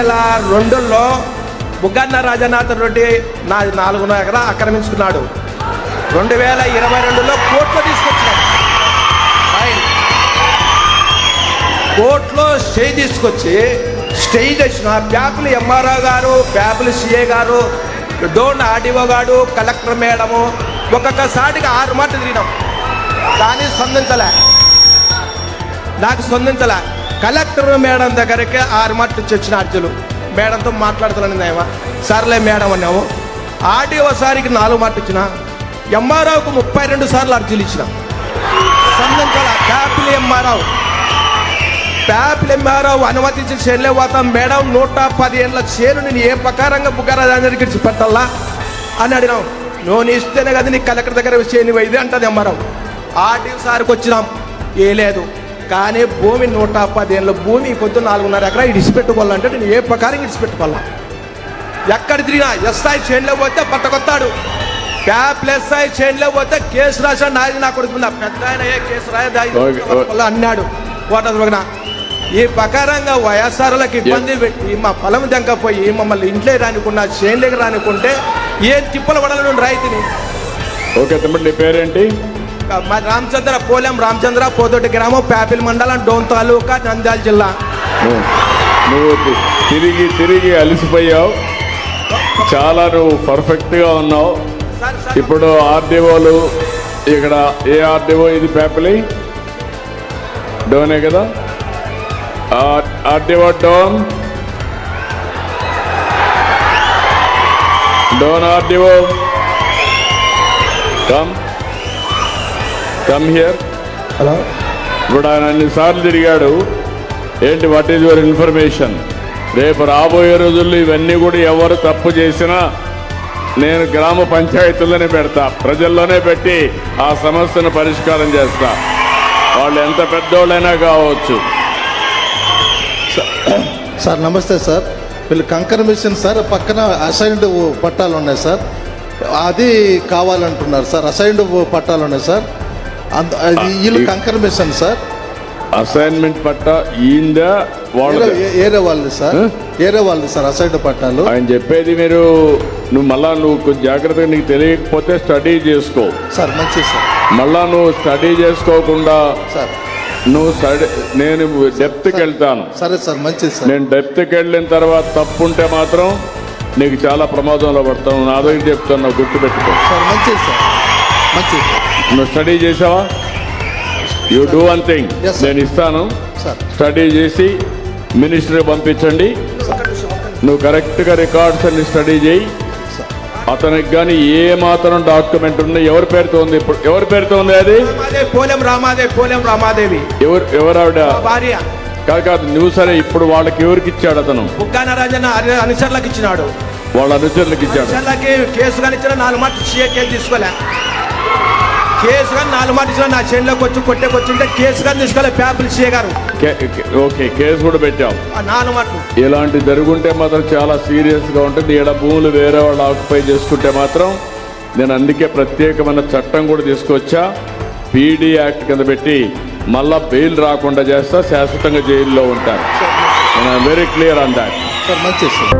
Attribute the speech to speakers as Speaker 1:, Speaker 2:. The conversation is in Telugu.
Speaker 1: 2002లో బుగ్గన్న రాజనాథన్ రెడ్డి 4 ఎకరా ఆక్రమించుకున్నాడు. 2022లో కోర్టులో తీసుకొచ్చినాడు. కోర్టులో స్టే తీసుకొచ్చి స్టే చేసిన ప్యాపులు ఎంఆర్ఓ గారు, ప్యాపులు సిఏ గారు, డోన్ ఆర్డీఓ గారు, కలెక్టర్ మేడము ఒక్కొక్కసారిగా 6 మాటలు తిరిగినాం. కానీ నాకు స్పందించలే. కలెక్టర్ మేడం దగ్గరికి 6 మాటలు వచ్చిన అర్జులు. మేడంతో మాట్లాడుతున్నాను ఏమో, సర్లే మేడం అన్నాము. ఆర్డీఓ సారికి 4 మాటలు ఇచ్చిన, ఎంఆర్ఓకు 32 సార్లు అర్జీలు ఇచ్చిన, స్పందించాల. ప్యాపిల్ ఎంఆర్ఓ అనుమతించిన చేనులే పోతాం మేడం, 110 ఏళ్ళ చేను నేను ఏ ప్రకారంగా బుగ్గరాజానికి ఇచ్చి పెట్టాలా అని అడిగినాం. నువ్వు ఇస్తేనే కదా నీకు కలెక్టర్ దగ్గర చేయని ఇది అంటది ఎంఆర్ఓ. ఆర్డీఓ సార్కి వచ్చినాం, ఏ లేదు. కానీ భూమి 110 ఏళ్ళ భూమి పొద్దు 4.5 ఎకరా ఇడిచిపెట్టుకోవాలంటే నేను ఏ ప్రకారం ఇడిచిపెట్టుకోవాలా? ఎక్కడ తిరిగినా ఎస్ఐ చేనులో పోతే పట్టకొత్తాడు, ప్యాప్ల్ ఎస్ఐ చేనులో పోతే కేసు రాశాడు. నాది నా కొడుకు పెద్ద ఆయన ఏ కేసు రాయదా అన్నాడు. ఓటర్న ఈ ప్రకారంగా వైఎస్ఆర్లకు ఇబ్బంది పెట్టి మా పొలం దెంకపోయి మమ్మల్ని ఇంట్లో రానికుండా చేనులోకి రానికుంటే ఏం తిప్పలు పడాలని రైతుని.
Speaker 2: ఓకే తమ్ముడు, నీ పేరేంటి?
Speaker 1: మా రామచంద్ర, పోలెం రామచంద్ర, పోదొడ్డి గ్రామం, ప్యాపిల్ మండలం, డోన్ తాలూకా, నంద్యాల జిల్లా.
Speaker 2: నువ్వు తిరిగి అలసిపోయావు, చాలా నువ్వు పర్ఫెక్ట్గా ఉన్నావు. ఇప్పుడు ఆర్డీఓలు ఇక్కడ ఏ ఆర్డీఓ ఇది? ప్యాపిలి డోనే కదా? RDO Dhone RDO come here.
Speaker 1: Hello.
Speaker 2: ఇప్పుడు ఆయన అన్నిసార్లు తిరిగాడు. ఏంటి, వాట్ ఈజ్ యువర్ ఇన్ఫర్మేషన్? రేపు రాబోయే రోజుల్లో ఇవన్నీ కూడా ఎవరు తప్పు చేసినా నేను గ్రామ పంచాయతీలోనే పెడతా, ప్రజల్లోనే పెట్టి ఆ సమస్యను పరిష్కారం చేస్తా, వాళ్ళు ఎంత పెద్దోళ్ళైనా కావచ్చు.
Speaker 3: సార్ నమస్తే సార్. వీళ్ళు కంకర్ మిషన్ సార్, పక్కన అసైన్డ్ పట్టాలు ఉన్నాయి సార్, అది కావాలంటున్నారు సార్. అసైన్డ్ పట్టాలు ఉన్నాయి సార్, వీళ్ళు కంకర్ మిషన్ సార్.
Speaker 2: అసైన్మెంట్ పట్టా ఈందా
Speaker 3: ఏరే వాళ్ళది సార్, ఏరే వాళ్ళది సార్ అసైన్డ్ పట్టాలు.
Speaker 2: ఆయన చెప్పేది నువ్వు కొంచెం జాగ్రత్తగా, నీకు తెలియకపోతే స్టడీ చేసుకో
Speaker 3: సార్. మంచిది సార్.
Speaker 2: మళ్ళా నువ్వు స్టడీ చేసుకోకుండా
Speaker 3: సార్
Speaker 2: నేను డెప్త్కి వెళ్తాను.
Speaker 3: సరే సార్, మంచిది సార్.
Speaker 2: నేను డెప్త్కి వెళ్ళిన తర్వాత తప్పుంటే మాత్రం నీకు చాలా ప్రమాదంలో పడతాను. నా దగ్గర చెప్తాను, గుర్తుపెట్టుకో
Speaker 3: సార్. మంచిది సార్, మంచిది.
Speaker 2: నువ్వు స్టడీ చేసావా? యూ డూ వన్ థింగ్, నేను ఇస్తాను, స్టడీ చేసి మినిస్టర్కి పంపించండి. నువ్వు కరెక్ట్గా రికార్డ్స్ అన్ని స్టడీ చేయి. అతనికి కానీ ఏ మాత్రం డాక్యుమెంట్ ఉంది, ఎవరి పేరుతో ఉంది? ఇప్పుడు ఎవరి పేరుతో ఉంది అది?
Speaker 1: పోలెం రామాదేవి.
Speaker 2: ఎవరు ఆవిడ?
Speaker 1: భార్య.
Speaker 2: కాదు, నువ్వు సరే. ఇప్పుడు వాళ్ళకి ఎవరికి ఇచ్చాడు అతను?
Speaker 1: బుగ్గన రాజన్న అనుచరులకు ఇచ్చినాడు.
Speaker 2: వాళ్ళ అనుచరులకు ఇచ్చాడు.
Speaker 1: కేసు కానీ ఇచ్చిన 4 మాటలు కేసు తీసుకోలే. కేసు కానీ 4 మాటలు ఇచ్చిన, నా చేనులోకి వచ్చి కొట్టేకొచ్చింటే కేసు కానీ తీసుకోలే ప్యాపుల్ సీఏ గారు.
Speaker 2: ఓకే, కేసు కూడా పెట్టాం.
Speaker 1: 4 మాటలు
Speaker 2: ఇలాంటి జరుగుంటే మాత్రం చాలా సీరియస్గా ఉంటుంది. ఈడ భూములు వేరే వాళ్ళు ఆక్యుపై చేసుకుంటే మాత్రం నేను అందుకే ప్రత్యేకమైన చట్టం కూడా తీసుకొచ్చా, పీడీ యాక్ట్ కింద పెట్టి మళ్ళా బెయిల్ రాకుండా చేస్తా, శాశ్వతంగా జైల్లో ఉంటారు. Very clear on that.
Speaker 3: Sir మంచిది సార్.